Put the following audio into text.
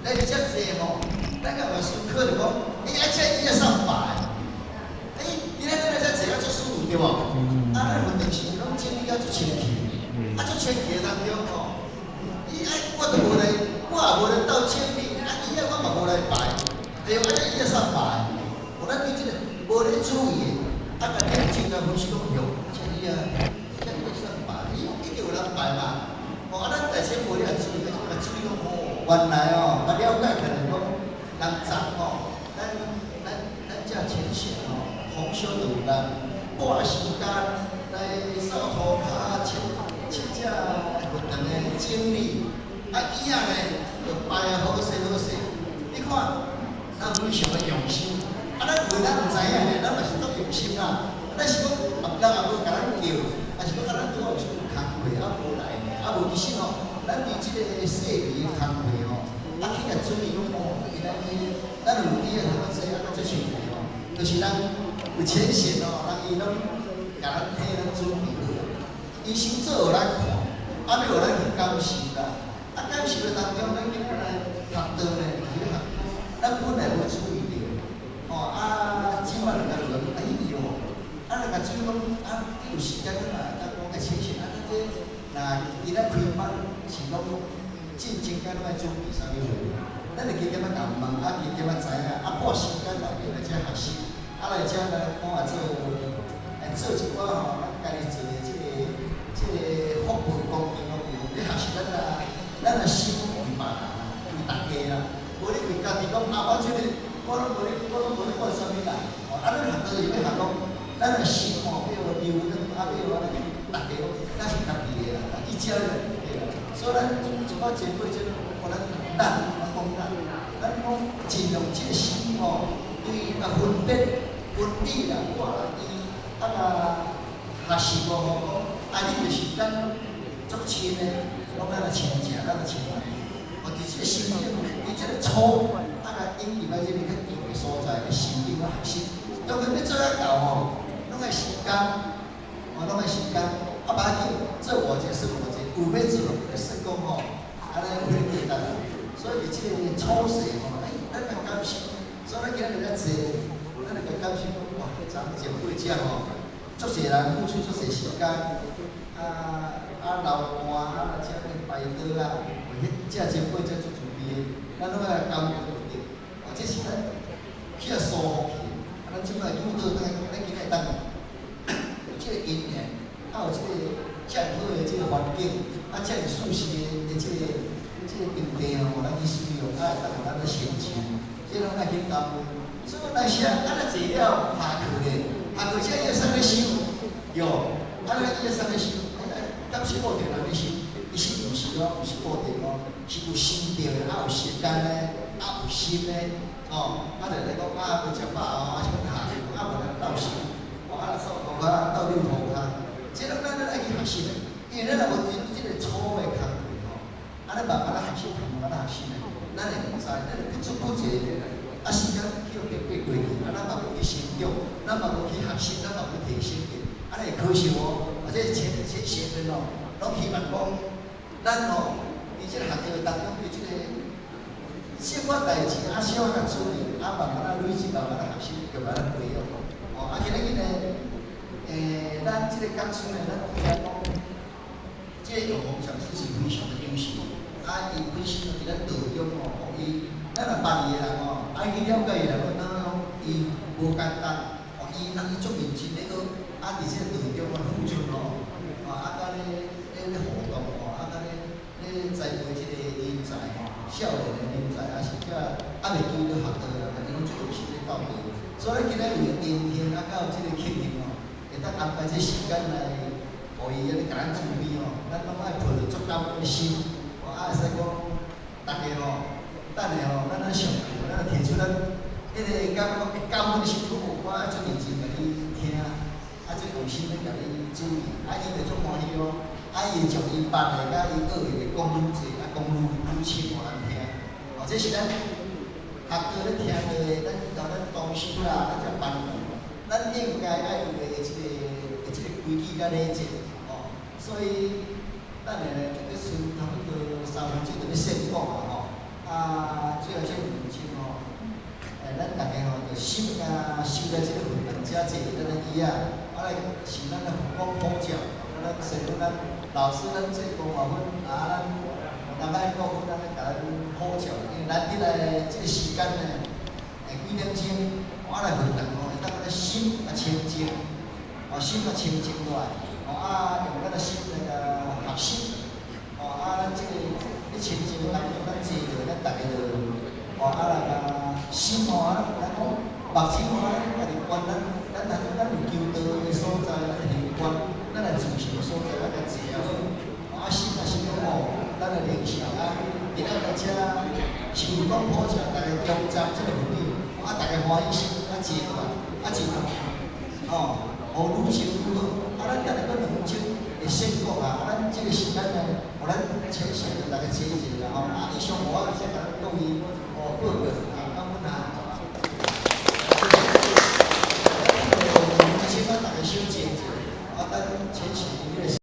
咱遮济吼，咱个话孙可就讲，这伊要上百，今仔咱遮济啊，足舒服对无？啊，咱问题是拢整理啊足清气，足清气当中吼，我都无来，我也无来斗清理，伊我嘛无来排，对，伊要上百，咱对这个无咧注意，甲年轻人分析讲用，像伊啊，像伊上百，伊一定有人排嘛。咱大先无咧注意，注意讲原来了解可能讲人杂咱遮浅显丰收就有人半时间来扫涂骹，切只活动的整理，以后呢就排好势好势。你看，咱非常的用心，咱为咱唔知影呢，咱嘛是足用心啦。咱是讲人也无甲咱叫，还是讲咱拄好有工课无来呢，无其实咱对即个细微的工课去甲注意讲原来咱有理啊，他们这足清楚就是咱有浅显人伊拢甲咱替咱准备好，伊先做互咱看，要互咱去感受啦。感受的当中，咱今仔来学到呢，去学，咱本来无注意到，即摆就甲论，伊哦，就甲注意讲，有时间咱讲个浅显，这那伊咧开班是讲进前甲咱准备啥物货，咱就加减仔共问，加减仔知影，半时间内面来遮学习，来遮来看下做一寡家己做的即个服务工程你学习咱的心为别人，为大家啦，无你为家己讲我即个我拢无咧管啥物啦，咱学到是要学讲，咱的心要留跟要大家咱是家己的啦，伊遮个对啦，所以咱即摆前辈即互咱咱讲尽量即个心对分理啦，我伊学习无讲，你就是咱足深的，讲咱的亲情，咱的亲人，伫即个心境，伫即个初，引入来即个较低的所在，心境学习，当然要做得到拢个时间，拢个时间，要紧，做我者是我者，有要做，算讲安尼有简单啦。所以即个初世咱要感受，所以咱今日来坐，咱来感受哇，咱前辈遮足侪人付出足侪时间，流汗遮个排刀为遮前辈遮足准备，咱拢爱感恩着，这是咱去舒服去，咱即摆遇到咱今日当有即个因缘，有即个遮好的即个环境，遮个舒适的即个平地咱去使用，会当咱的心情，这拢爱去感恩。所以那些坐了下课咧，下课遮伊会使咧想，哟，伊会使咧想，敢是固定人咧想，伊是毋是有是固定是有心着的，有时间咧，有心咧，就来讲要食饱是要下课，无来斗心，扫涂骹，斗溜涂骹，这拢咱爱去学习的，因为咱若无即个初的工课咱慢慢学习，慢慢学习咧，咱会知，咱会不知不觉时间叫变过去，咱嘛无去成长，咱嘛无去学习，咱嘛无提升去，会可惜或者前些人拢希望讲，咱伫即个学校当中对即个生活代志小甲处理，慢慢累积，慢慢学习，慢慢培养。今日咱即个讲师呢，咱知影讲，即个杨洪讲师是非常的优秀，伊本身就伫咱道中伊。咱若捌伊的人爱去了解伊人，伊无简单，伊足认真咧个，伫即个道中付出甲咧互动甲咧栽培即个人才少年的人才，是遮未记咧学到啦，伊拢足有心咧教导。所以今日为延庆到即个庆幸会当安排这时间来，互伊甲咱准备咱拢爱抱着足感恩的心，会使讲大家等下咱上课，咱提出咱迄个感恩的心，我足认真甲你听，足用心咧甲你注意，伊就足欢喜伊会将伊捌的甲伊学的讲愈济，讲愈深互咱听。这是咱学校咧听的，咱同事啦，遮班员，咱应该爱有的即个规矩甲礼节所以等下呢，这个差不多3分钟就要先讲啦咱大家吼就心啊受到这个训练，遮济咱的伊啊，来是咱的父母普教，咱先咱老师咱这5万分啊，咱大概5分咱甲咱普教，因为咱伫来这个时间呢，几点钟我来训练吼，当咱的心啊清净，心啊清净落来，用咱的心来学习，咱这个咧清净当中，咱坐着，咱大家就来心咱讲目睭咱就观咱有求道的所在，咱就观咱来自信的所在，咱来坐好，心心好，咱来练习啊。今仔来遮，是讲好食，大家中餐这个福利，大家欢喜心坐落来，坐愈前愈好。咱今日搁2钟会先讲咱这个时间呢，互咱请示大家坐一下以上无我先甲咱讲伊。